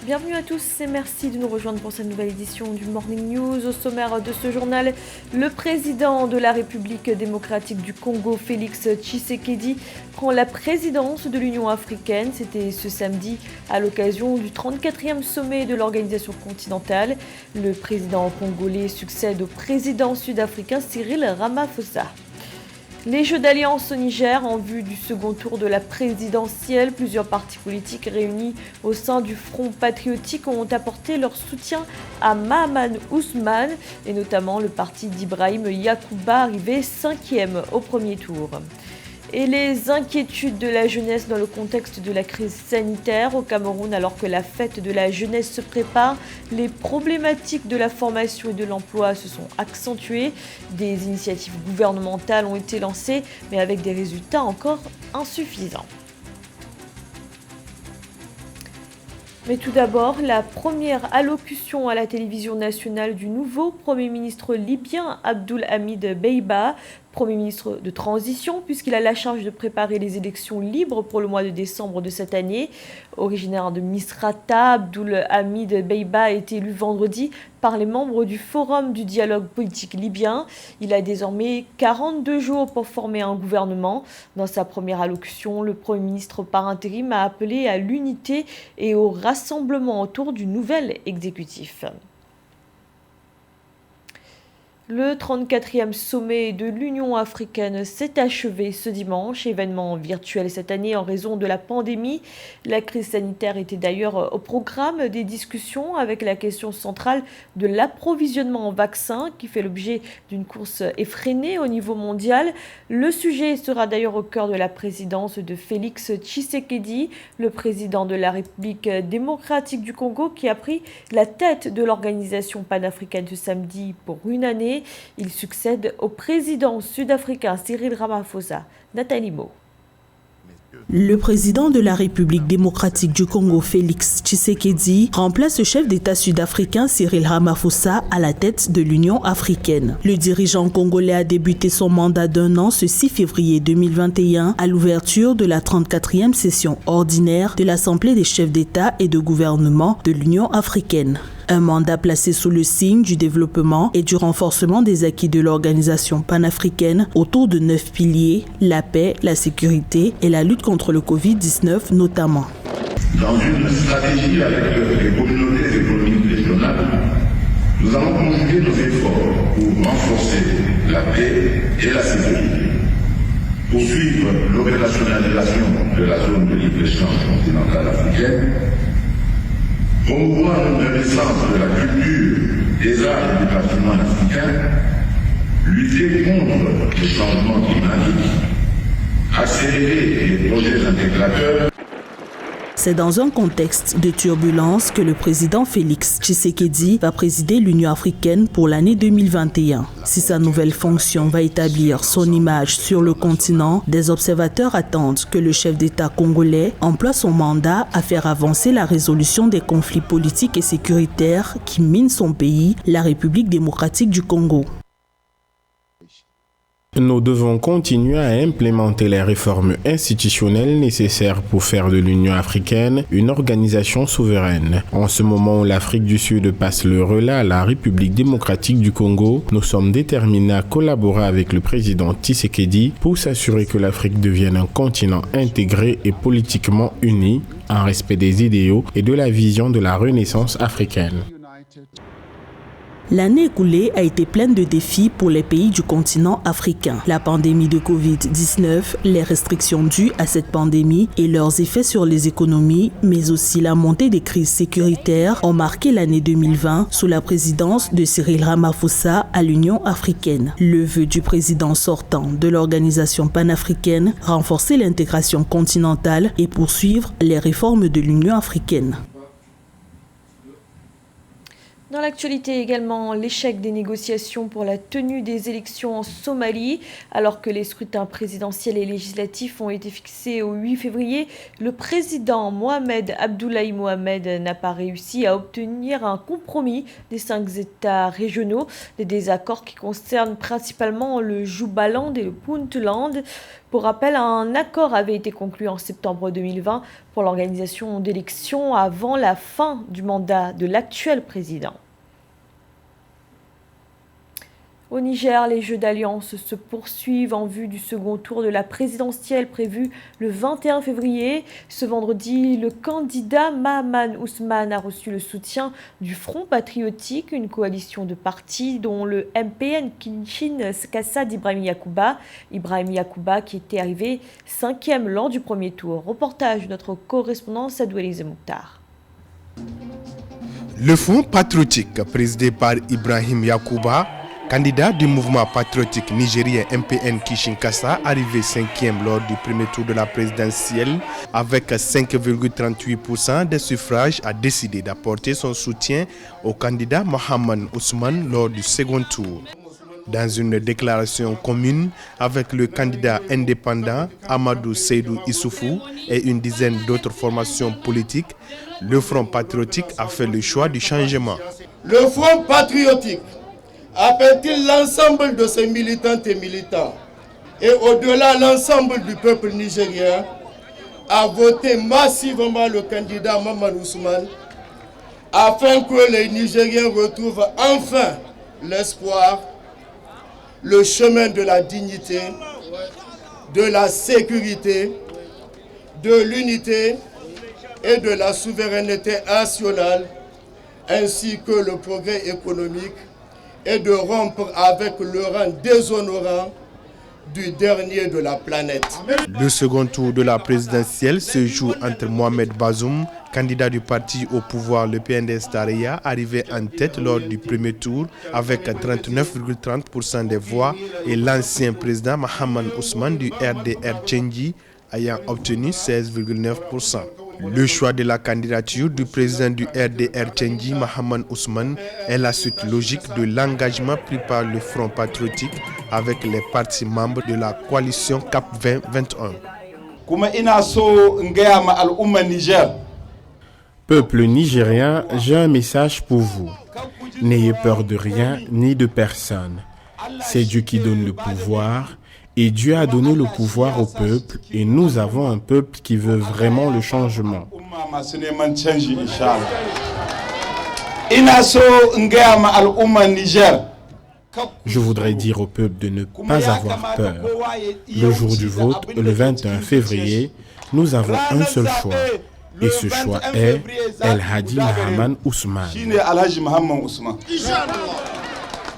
Bienvenue à tous et merci de nous rejoindre pour cette nouvelle édition du Morning News. Au sommaire de ce journal, le président de la République démocratique du Congo, Félix Tshisekedi, prend la présidence de l'Union africaine. C'était ce samedi à l'occasion du 34e sommet de l'organisation continentale. Le président congolais succède au président sud-africain Cyril Ramaphosa. Les jeux d'alliance au Niger en vue du second tour de la présidentielle. Plusieurs partis politiques réunis au sein du Front patriotique ont apporté leur soutien à Mahaman Ousmane et notamment le parti d'Ibrahim Yacouba arrivé 5e au premier tour. Et les inquiétudes de la jeunesse dans le contexte de la crise sanitaire au Cameroun alors que la fête de la jeunesse se prépare, les problématiques de la formation et de l'emploi se sont accentuées. Des initiatives gouvernementales ont été lancées mais avec des résultats encore insuffisants. Mais tout d'abord, la première allocution à la télévision nationale du nouveau Premier ministre libyen Abdul Hamid Dbeibah, Premier ministre de transition, puisqu'il a la charge de préparer les élections libres pour le mois de décembre de cette année. Originaire de Misrata, Abdul Hamid Dbeibah a été élu vendredi par les membres du Forum du dialogue politique libyen. Il a désormais 42 jours pour former un gouvernement. Dans sa première allocution, le Premier ministre par intérim a appelé à l'unité et au rassemblement autour du nouvel exécutif. Le 34e sommet de l'Union africaine s'est achevé ce dimanche, événement virtuel cette année en raison de la pandémie. La crise sanitaire était d'ailleurs au programme des discussions avec la question centrale de l'approvisionnement en vaccins qui fait l'objet d'une course effrénée au niveau mondial. Le sujet sera d'ailleurs au cœur de la présidence de Félix Tshisekedi, le président de la République démocratique du Congo qui a pris la tête de l'organisation panafricaine ce samedi pour une année. Il succède au président sud-africain Cyril Ramaphosa. Nathalie Mo. Le président de la République démocratique du Congo, Félix Tshisekedi, remplace le chef d'État sud-africain Cyril Ramaphosa à la tête de l'Union africaine. Le dirigeant congolais a débuté son mandat d'1 an ce 6 février 2021 à l'ouverture de la 34e session ordinaire de l'Assemblée des chefs d'État et de gouvernement de l'Union africaine. Un mandat placé sous le signe du développement et du renforcement des acquis de l'organisation panafricaine autour de 9 piliers, la paix, la sécurité et la lutte contre le Covid-19 notamment. Dans une stratégie avec les communautés économiques régionales, nous allons conjuguer nos efforts pour renforcer la paix et la sécurité, poursuivre l'opérationnalisation de la zone de libre-échange continentale africaine, promouvoir une renaissance de la culture, des arts et du patrimoine africain, lutter contre les changements climatiques, accélérer les projets intégrateurs. C'est dans un contexte de turbulence que le président Félix Tshisekedi va présider l'Union africaine pour l'année 2021. Si sa nouvelle fonction va établir son image sur le continent, des observateurs attendent que le chef d'État congolais emploie son mandat à faire avancer la résolution des conflits politiques et sécuritaires qui minent son pays, la République démocratique du Congo. Nous devons continuer à implémenter les réformes institutionnelles nécessaires pour faire de l'Union africaine une organisation souveraine. En ce moment où l'Afrique du Sud passe le relais à la République démocratique du Congo, nous sommes déterminés à collaborer avec le président Tshisekedi pour s'assurer que l'Afrique devienne un continent intégré et politiquement uni, en respect des idéaux et de la vision de la Renaissance africaine. L'année écoulée a été pleine de défis pour les pays du continent africain. La pandémie de Covid-19, les restrictions dues à cette pandémie et leurs effets sur les économies, mais aussi la montée des crises sécuritaires ont marqué l'année 2020 sous la présidence de Cyril Ramaphosa à l'Union africaine. Le vœu du président sortant de l'organisation panafricaine, renforcer l'intégration continentale et poursuivre les réformes de l'Union africaine. Dans l'actualité également, l'échec des négociations pour la tenue des élections en Somalie. Alors que les scrutins présidentiels et législatifs ont été fixés au 8 février, le président Mohamed Abdullahi Mohamed n'a pas réussi à obtenir un compromis des 5 États régionaux. Des désaccords qui concernent principalement le Jubaland et le Puntland. Pour rappel, un accord avait été conclu en septembre 2020 pour l'organisation d'élections avant la fin du mandat de l'actuel président. Au Niger, les jeux d'alliance se poursuivent en vue du second tour de la présidentielle prévu le 21 février. Ce vendredi, le candidat Mahaman Ousmane a reçu le soutien du Front Patriotique, une coalition de partis dont le MPN Kinchin Kassa d'Ibrahim Yacouba. Ibrahim Yacouba qui était arrivé 5e lors du premier tour. Reportage de notre correspondant Sadou Elize Mouktar. Le Front Patriotique, présidé par Ibrahim Yacouba, candidat du mouvement patriotique nigérien MPN Kishinkasa, arrivé 5e lors du premier tour de la présidentielle avec 5,38% des suffrages, a décidé d'apporter son soutien au candidat Mahaman Ousmane lors du second tour. Dans une déclaration commune avec le candidat indépendant Amadou Seydou Issoufou et une dizaine d'autres formations politiques, le Front Patriotique a fait le choix du changement. Le Front Patriotique appelle-t-il l'ensemble de ses militantes et militants et au-delà l'ensemble du peuple nigérien à voter massivement le candidat Mahaman Ousmane afin que les Nigériens retrouvent enfin l'espoir, le chemin de la dignité, de la sécurité, de l'unité et de la souveraineté nationale ainsi que le progrès économique et de rompre avec le rang déshonorant du dernier de la planète. Le second tour de la présidentielle se joue entre Mohamed Bazoum, candidat du parti au pouvoir, le PNDS Taraya, arrivé en tête lors du premier tour avec 39,30% des voix, et l'ancien président Mahaman Ousmane du RDR Tchengi ayant obtenu 16,9%. Le choix de la candidature du président du RDR Tchengi, Mahaman Ousmane, est la suite logique de l'engagement pris par le Front Patriotique avec les partis membres de la coalition CAP 2021. Peuple nigérien, j'ai un message pour vous. N'ayez peur de rien ni de personne. C'est Dieu qui donne le pouvoir. Et Dieu a donné le pouvoir au peuple et nous avons un peuple qui veut vraiment le changement. Je voudrais dire au peuple de ne pas avoir peur. Le jour du vote, le 21 février, nous avons un seul choix. Et ce choix est El Hadi Mahaman Ousmane.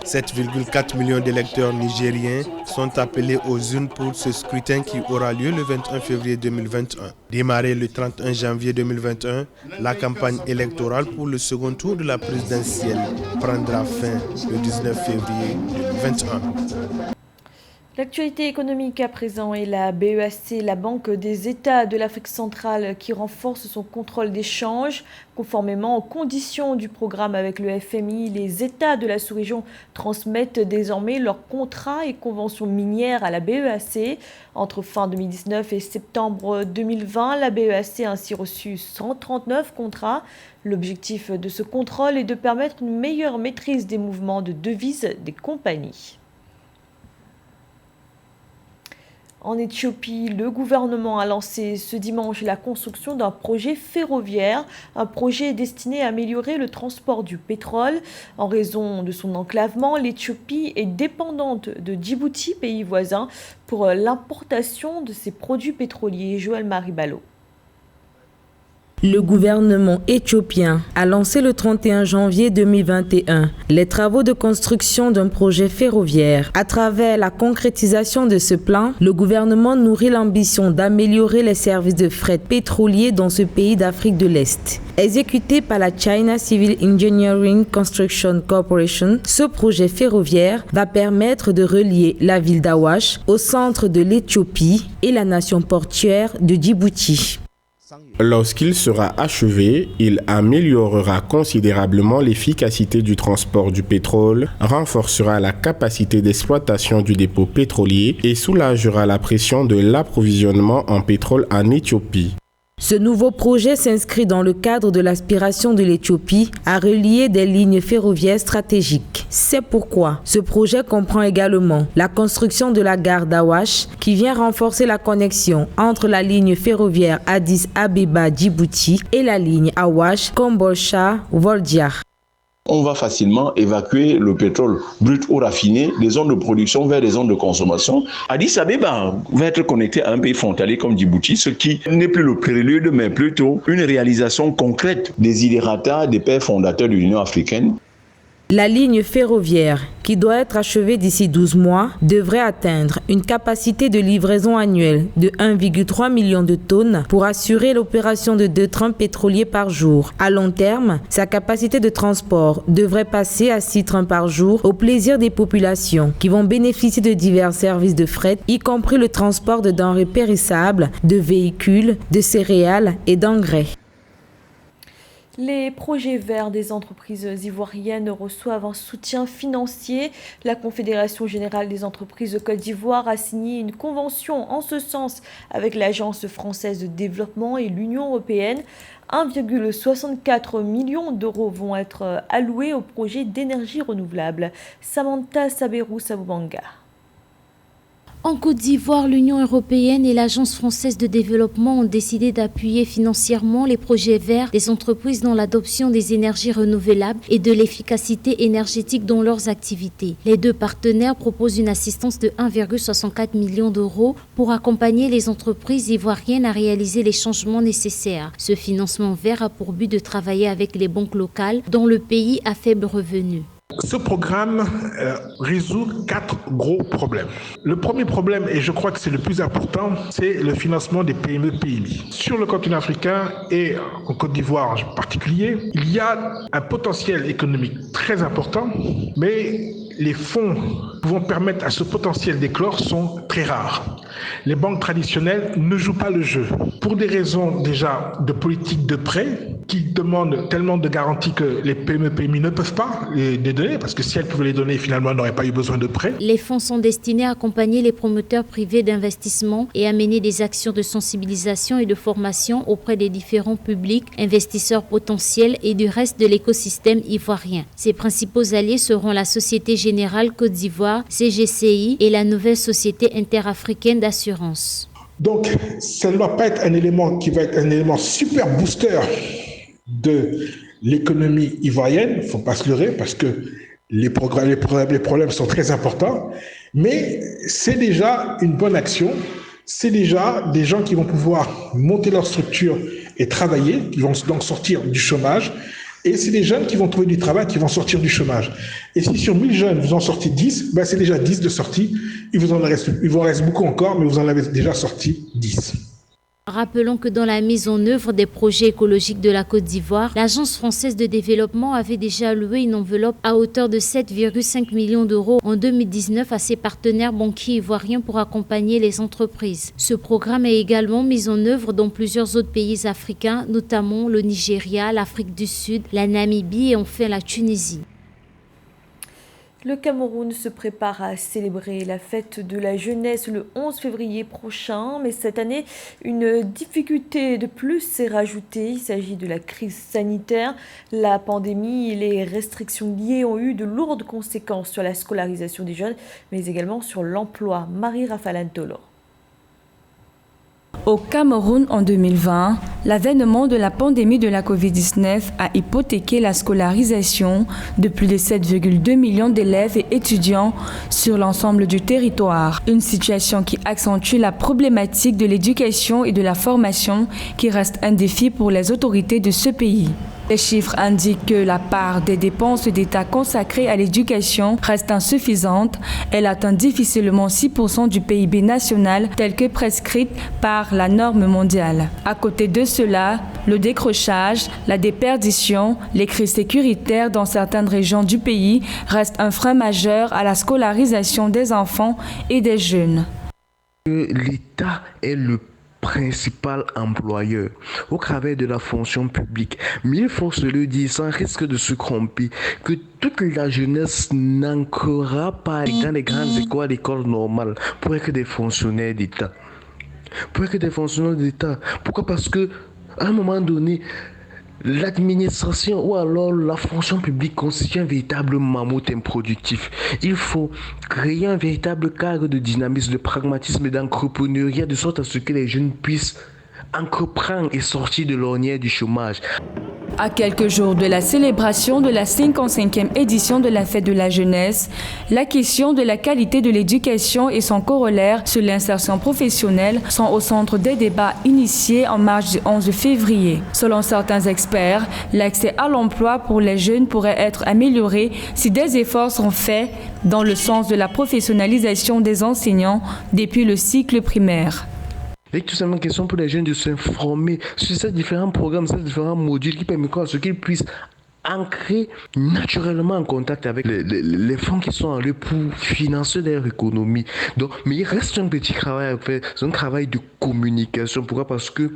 7,4 millions d'électeurs nigériens sont appelés aux urnes pour ce scrutin qui aura lieu le 21 février 2021. Démarrée le 31 janvier 2021, la campagne électorale pour le second tour de la présidentielle prendra fin le 19 février 2021. L'actualité économique à présent est la BEAC, la Banque des États de l'Afrique centrale, qui renforce son contrôle des changes. Conformément aux conditions du programme avec le FMI, les États de la sous-région transmettent désormais leurs contrats et conventions minières à la BEAC. Entre fin 2019 et septembre 2020, la BEAC a ainsi reçu 139 contrats. L'objectif de ce contrôle est de permettre une meilleure maîtrise des mouvements de devises des compagnies. En Éthiopie, le gouvernement a lancé ce dimanche la construction d'un projet ferroviaire, un projet destiné à améliorer le transport du pétrole. En raison de son enclavement, l'Éthiopie est dépendante de Djibouti, pays voisin, pour l'importation de ses produits pétroliers. Joël Maribalo. Le gouvernement éthiopien a lancé le 31 janvier 2021 les travaux de construction d'un projet ferroviaire. À travers la concrétisation de ce plan, le gouvernement nourrit l'ambition d'améliorer les services de fret pétrolier dans ce pays d'Afrique de l'Est. Exécuté par la China Civil Engineering Construction Corporation, ce projet ferroviaire va permettre de relier la ville d'Awash au centre de l'Éthiopie et la nation portuaire de Djibouti. Lorsqu'il sera achevé, il améliorera considérablement l'efficacité du transport du pétrole, renforcera la capacité d'exploitation du dépôt pétrolier et soulagera la pression de l'approvisionnement en pétrole en Éthiopie. Ce nouveau projet s'inscrit dans le cadre de l'aspiration de l'Éthiopie à relier des lignes ferroviaires stratégiques. C'est pourquoi ce projet comprend également la construction de la gare d'Awash qui vient renforcer la connexion entre la ligne ferroviaire Addis Abeba-Djibouti et la ligne Awash-Kombolcha-Voldia. On va facilement évacuer le pétrole brut ou raffiné des zones de production vers des zones de consommation. Addis Abeba va être connecté à un pays frontalier comme Djibouti, ce qui n'est plus le prélude, mais plutôt une réalisation concrète des desiderata des pères fondateurs de l'Union africaine. La ligne ferroviaire, qui doit être achevée d'ici 12 mois, devrait atteindre une capacité de livraison annuelle de 1,3 million de tonnes pour assurer l'opération de 2 trains pétroliers par jour. À long terme, sa capacité de transport devrait passer à 6 trains par jour au plaisir des populations qui vont bénéficier de divers services de fret, y compris le transport de denrées périssables, de véhicules, de céréales et d'engrais. Les projets verts des entreprises ivoiriennes reçoivent un soutien financier. La Confédération générale des entreprises de Côte d'Ivoire a signé une convention en ce sens avec l'Agence française de développement et l'Union européenne. 1,64 million d'euros vont être alloués au projet d'énergie renouvelable. Samantha Saberou-Saboubanga. En Côte d'Ivoire, l'Union européenne et l'Agence française de développement ont décidé d'appuyer financièrement les projets verts des entreprises dans l'adoption des énergies renouvelables et de l'efficacité énergétique dans leurs activités. Les deux partenaires proposent une assistance de 1,64 million d'euros pour accompagner les entreprises ivoiriennes à réaliser les changements nécessaires. Ce financement vert a pour but de travailler avec les banques locales dans le pays à faible revenu. Ce programme résout 4 gros problèmes. Le premier problème, et je crois que c'est le plus important, c'est le financement des PME-PMI. Sur le continent africain et en Côte d'Ivoire en particulier, il y a un potentiel économique très important, mais les fonds pouvant permettre à ce potentiel d'éclore sont très rares. Les banques traditionnelles ne jouent pas le jeu pour des raisons déjà de politique de prêt qui demandent tellement de garanties que les PME-PMI ne peuvent pas les donner parce que si elles pouvaient les donner, finalement, elles n'auraient pas eu besoin de prêts. Les fonds sont destinés à accompagner les promoteurs privés d'investissement et à mener des actions de sensibilisation et de formation auprès des différents publics, investisseurs potentiels et du reste de l'écosystème ivoirien. Ses principaux alliés seront la Société Générale Côte d'Ivoire, CGCI et la nouvelle Société interafricaine d'assurance. Donc, ça ne doit pas être un élément qui va être un élément super booster de l'économie ivoirienne, il ne faut pas se leurrer parce que les problèmes sont très importants, mais c'est déjà une bonne action, c'est déjà des gens qui vont pouvoir monter leur structure et travailler, qui vont donc sortir du chômage, et c'est des jeunes qui vont trouver du travail, qui vont sortir du chômage. Et si sur 1000 jeunes, vous en sortez 10, c'est déjà 10 de sortie, il vous en reste beaucoup encore, mais vous en avez déjà sorti 10. Rappelons que dans la mise en œuvre des projets écologiques de la Côte d'Ivoire, l'Agence française de développement avait déjà alloué une enveloppe à hauteur de 7,5 millions d'euros en 2019 à ses partenaires banquiers ivoiriens pour accompagner les entreprises. Ce programme est également mis en œuvre dans plusieurs autres pays africains, notamment le Nigeria, l'Afrique du Sud, la Namibie et enfin la Tunisie. Le Cameroun se prépare à célébrer la fête de la jeunesse le 11 février prochain, mais cette année, une difficulté de plus s'est rajoutée. Il s'agit de la crise sanitaire. La pandémie et les restrictions liées ont eu de lourdes conséquences sur la scolarisation des jeunes, mais également sur l'emploi. Marie-Raphaël Tolo. Au Cameroun en 2020, l'avènement de la pandémie de la Covid-19 a hypothéqué la scolarisation de plus de 7,2 millions d'élèves et étudiants sur l'ensemble du territoire. Une situation qui accentue la problématique de l'éducation et de la formation qui reste un défi pour les autorités de ce pays. Les chiffres indiquent que la part des dépenses d'État consacrées à l'éducation reste insuffisante. Elle atteint difficilement 6% du PIB national tel que prescrite par la norme mondiale. À côté de cela, le décrochage, la déperdition, les crises sécuritaires dans certaines régions du pays restent un frein majeur à la scolarisation des enfants et des jeunes. L'État est le principal employeur au travers de la fonction publique. Mais il faut se le dire sans risque de se tromper que toute la jeunesse n'entrera pas dans les grandes écoles normales pour être des fonctionnaires d'État. Pourquoi? Parce que À un moment donné, l'administration ou alors la fonction publique constitue un véritable mammouth improductif. Il faut créer un véritable cadre de dynamisme, de pragmatisme et d'entrepreneuriat de sorte à ce que les jeunes puissent entreprendre et sortir de l'ornière du chômage. À quelques jours de la célébration de la 55e édition de la Fête de la Jeunesse, la question de la qualité de l'éducation et son corollaire sur l'insertion professionnelle sont au centre des débats initiés en marge du 11 février. Selon certains experts, l'accès à l'emploi pour les jeunes pourrait être amélioré si des efforts sont faits dans le sens de la professionnalisation des enseignants depuis le cycle primaire. Il y a tout simplement question pour les jeunes de s'informer sur ces différents programmes, ces différents modules qui permettent à ce qu'ils puissent ancrer naturellement en contact avec les fonds qui sont en lieu pour financer leur économie. Donc, mais il reste un petit travail à faire, c'est un travail de communication. Pourquoi? Parce que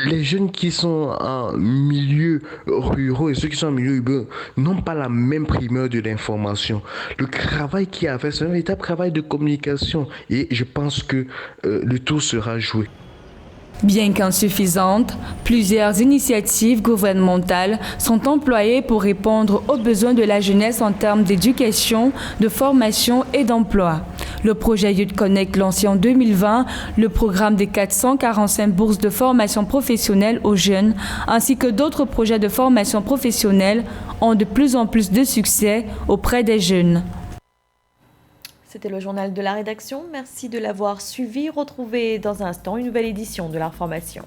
les jeunes qui sont en milieu ruraux et ceux qui sont en milieu urbain n'ont pas la même primeur de l'information. Le travail qu'il y a à faire, c'est un véritable travail de communication et je pense que le tour sera joué. Bien qu'insuffisantes, plusieurs initiatives gouvernementales sont employées pour répondre aux besoins de la jeunesse en termes d'éducation, de formation et d'emploi. Le projet Youth Connect lancé en 2020, le programme des 445 bourses de formation professionnelle aux jeunes, ainsi que d'autres projets de formation professionnelle ont de plus en plus de succès auprès des jeunes. C'était le journal de la rédaction. Merci de l'avoir suivi. Retrouvez dans un instant une nouvelle édition de l'information.